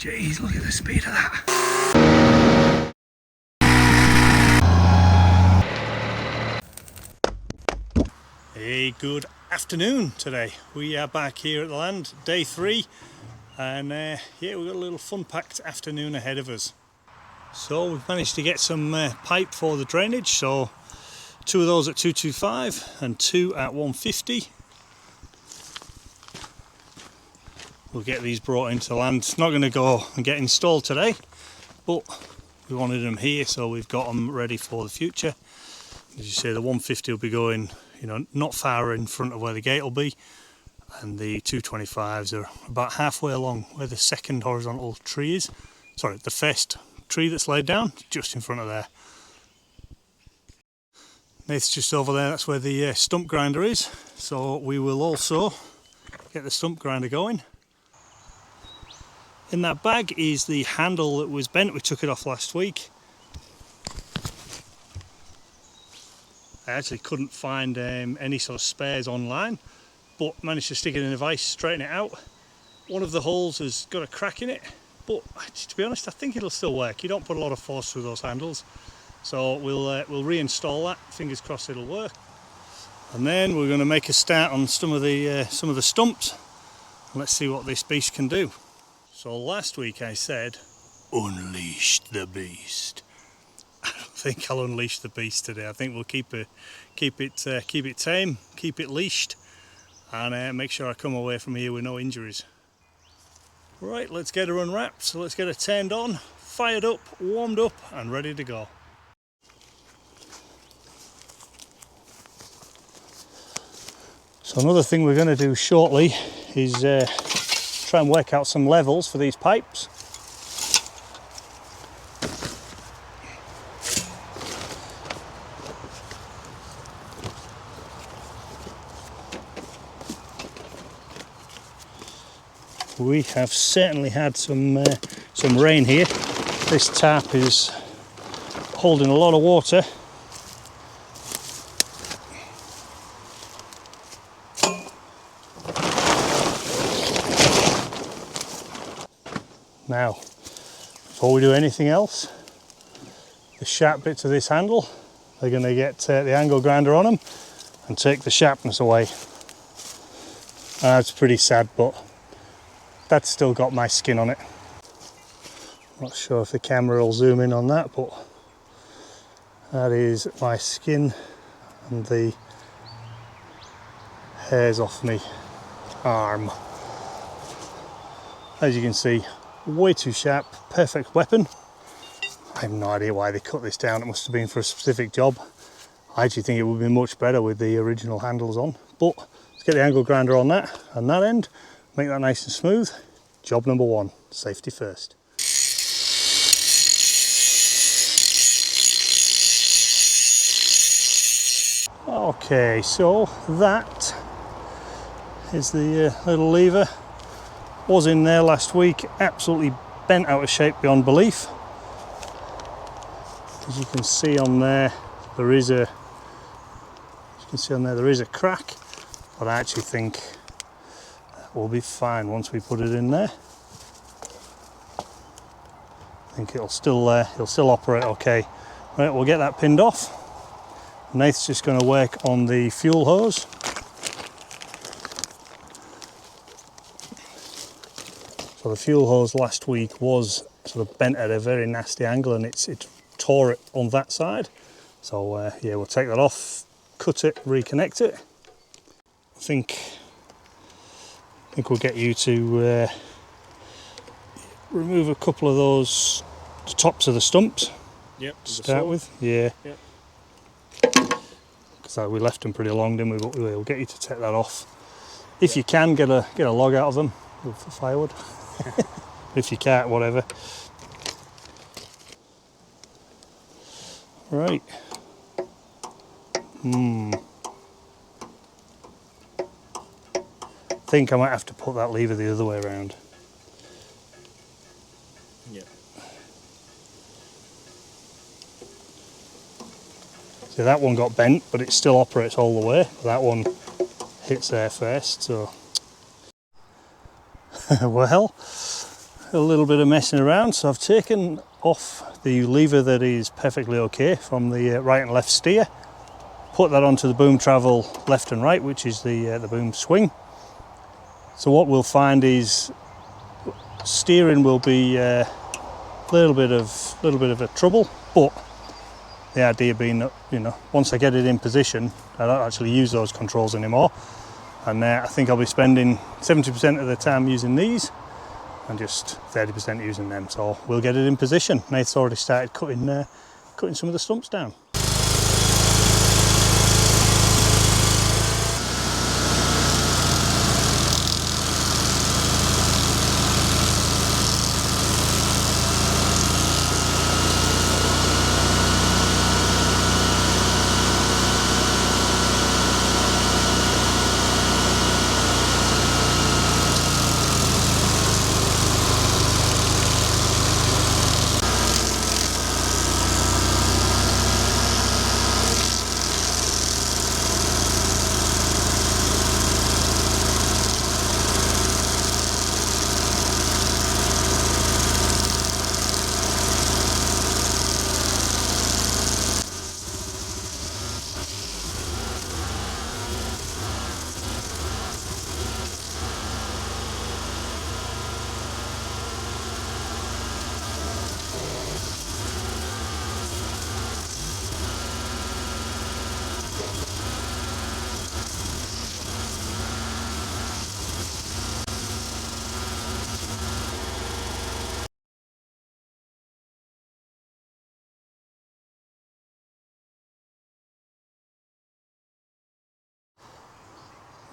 Jeez, look at the speed of that. Hey, good afternoon today. We are back here at the land, day 3, and yeah, we've got a little fun-packed afternoon ahead of us. So we've managed to get some pipe for the drainage, so 2 of those at 225 and 2 at 150. We'll get these brought into land. It's not going to go and get installed today, but we wanted them here, so we've got them ready for the future. As you say, the 150 will be going, you know, not far in front of where the gate will be, and the 225s are about halfway along where the second horizontal tree is. Sorry, the first tree that's laid down, just in front of there. Nate's just over there, that's where the stump grinder is, so we will also get the stump grinder going. In that bag is the handle that was bent. We took it off last week. I actually couldn't find any sort of spares online, but managed to stick it in a vise, straighten it out. One of the holes has got a crack in it, but to be honest, I think it'll still work. You don't put a lot of force through those handles, so we'll reinstall that. Fingers crossed it'll work. And then we're going to make a start on some of the stumps. Let's see what this beast can do. So last week I said, unleash the beast. I don't think I'll unleash the beast today. I think we'll keep it tame, keep it leashed, and make sure I come away from here with no injuries. Right, let's get her unwrapped. So let's get her turned on, fired up, warmed up, and ready to go. So another thing we're going to do shortly is try and work out some levels for these pipes. We have certainly had some rain here. This tap is holding a lot of water. Now, before we do anything else, the sharp bits of this handle, they're going to get the angle grinder on them and take the sharpness away. It's pretty sad, but that's still got my skin on it. Not sure if the camera will zoom in on that, but that is my skin and the hairs off me arm. As you can see, way too sharp, perfect weapon. I have no idea why they cut this down. It must have been for a specific job. I actually think it would be much better with the original handles on, but let's get the angle grinder on that and that end, make that nice and smooth. Job number 1, safety first. Okay, so that is the little lever. Was in there last week, absolutely bent out of shape beyond belief. As you can see on there, there is a crack, but I actually think that will be fine once we put it in there. I think it'll still operate okay. Right, we'll get that pinned off. Nate's just going to work on the fuel hose. So the fuel hose last week was sort of bent at a very nasty angle, and it tore it on that side. So yeah, we'll take that off, cut it, reconnect it. I think we'll get you to remove a couple of those tops of the stumps. Yep. To start with, yeah. Yep. Because we left them pretty long, didn't we? But we'll get you to take that off. If you can, get a log out of them for firewood. If you can't, whatever. Right. I think I might have to put that lever the other way around. Yeah. See, that one got bent, but it still operates all the way. That one hits there first, so. Well, a little bit of messing around, so I've taken off the lever that is perfectly okay from the right and left steer, put that onto the boom travel left and right, which is the boom swing. So what we'll find is steering will be a little bit of a trouble, but the idea being that, you know, once I get it in position, I don't actually use those controls anymore, and I think I'll be spending 70% of the time using these and just 30% using them. So we'll get it in position. Nate's already started cutting some of the stumps down.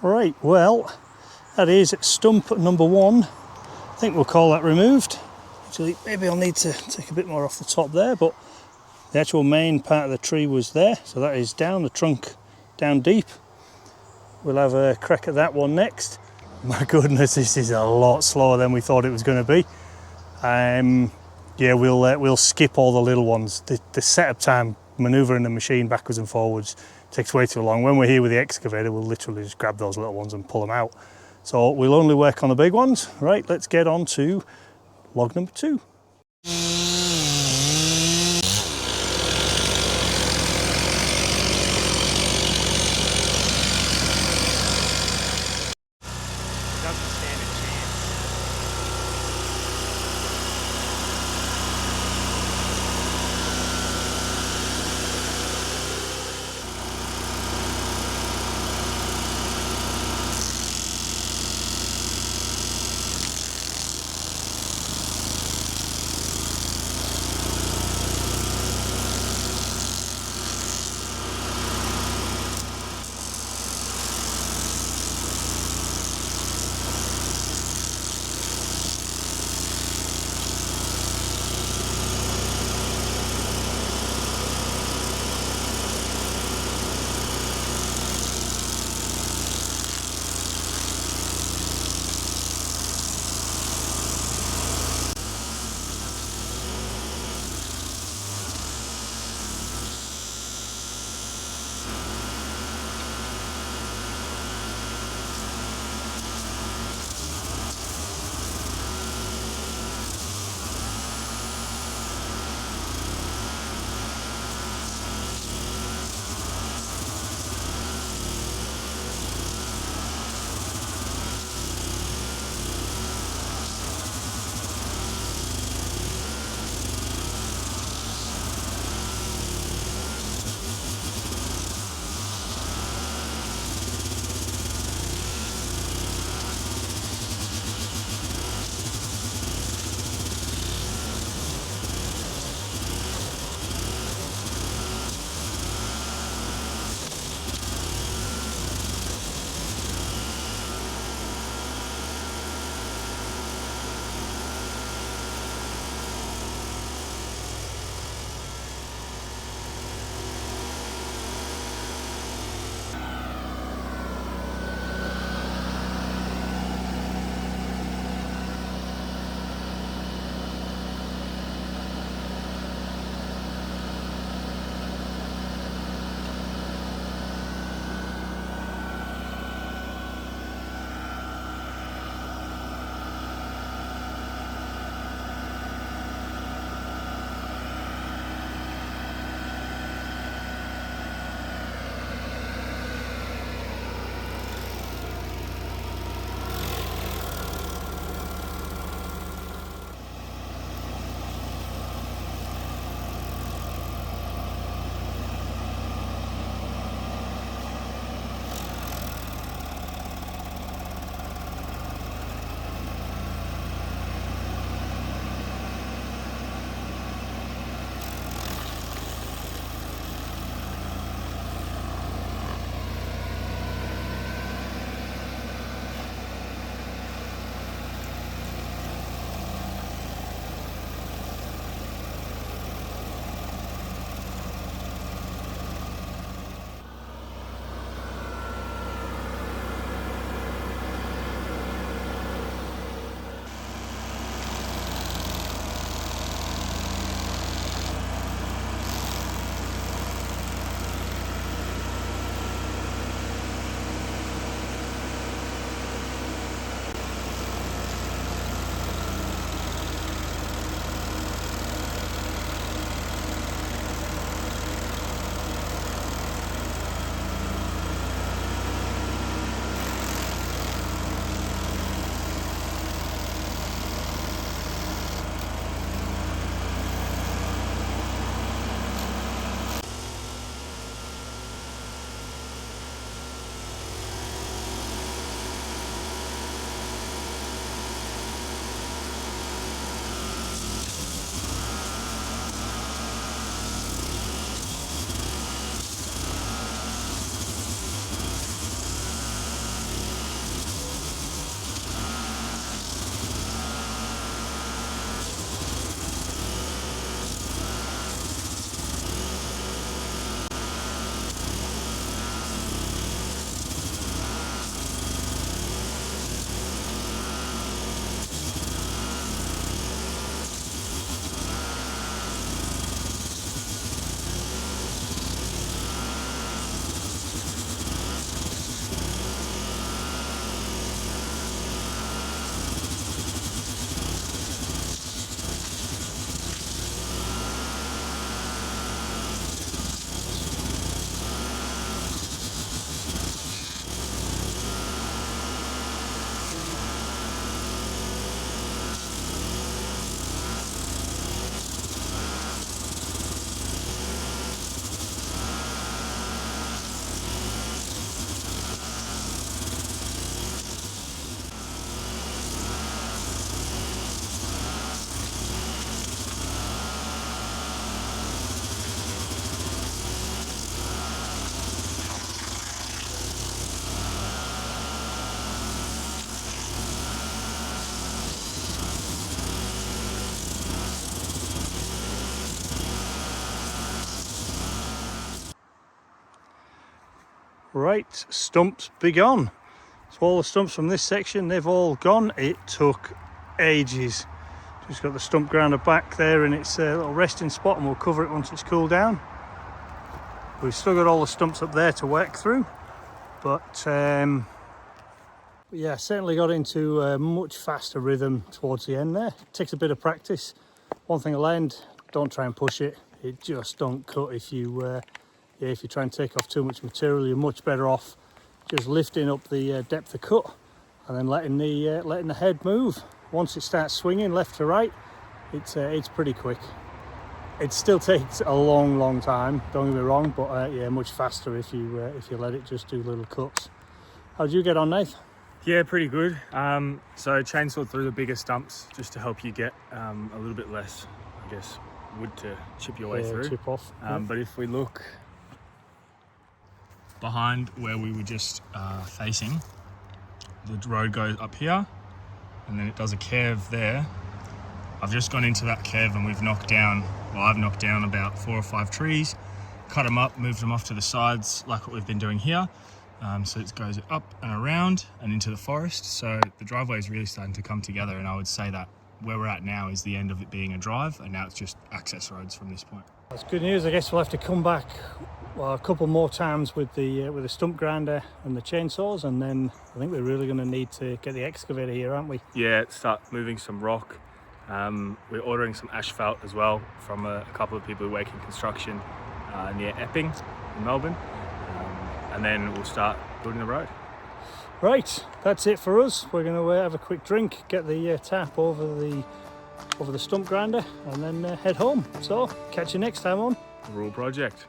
Right, well, that is stump number 1. I think we'll call that removed. Actually, maybe I'll need to take a bit more off the top there, but the actual main part of the tree was there, so that is down, the trunk down deep. We'll have a crack at that one next. My goodness, this is a lot slower than we thought it was going to be. Yeah, we'll skip all the little ones. The setup time, manoeuvring the machine backwards and forwards, takes way too long. When we're here with the excavator, we'll literally just grab those little ones and pull them out. So we'll only work on the big ones. Right, let's get on to log number 2. Right, stumps be gone. So all the stumps from this section, they've all gone. It took ages. Just got the stump grinder back there in its little resting spot, and we'll cover it once it's cooled down. We've still got all the stumps up there to work through, but yeah, certainly got into a much faster rhythm towards the end there. It takes a bit of practice. One thing I learned, don't try and push it. It just don't cut if you try and take off too much material. You're much better off just lifting up the depth of cut and then letting the head move. Once it starts swinging left to right, it's pretty quick. It still takes a long time, don't get me wrong, but yeah, much faster if you let it just do little cuts. How'd you get on, Nath? Yeah, pretty good. So chainsaw through the bigger stumps just to help you get a little bit less, I guess, wood to chip your way through. Chip off. Yeah. But if we look behind where we were just facing, the road goes up here and then it does a curve there. I've just gone into that curve and I've knocked down about 4 or 5 trees, cut them up, moved them off to the sides like what we've been doing here. So it goes up and around and into the forest. So the driveway is really starting to come together, and I would say that where we're at now is the end of it being a drive, and now it's just access roads from this point. That's good news. I guess we'll have to come back a couple more times with the stump grinder and the chainsaws, and then I think we're really going to need to get the excavator here, aren't we? Yeah, start moving some rock. We're ordering some asphalt as well from a couple of people who work in construction near Epping in Melbourne, and then we'll start building the road. Right, that's it for us. We're going to have a quick drink, get the tap over the stump grinder, and then head home. So catch you next time on The Roo Project.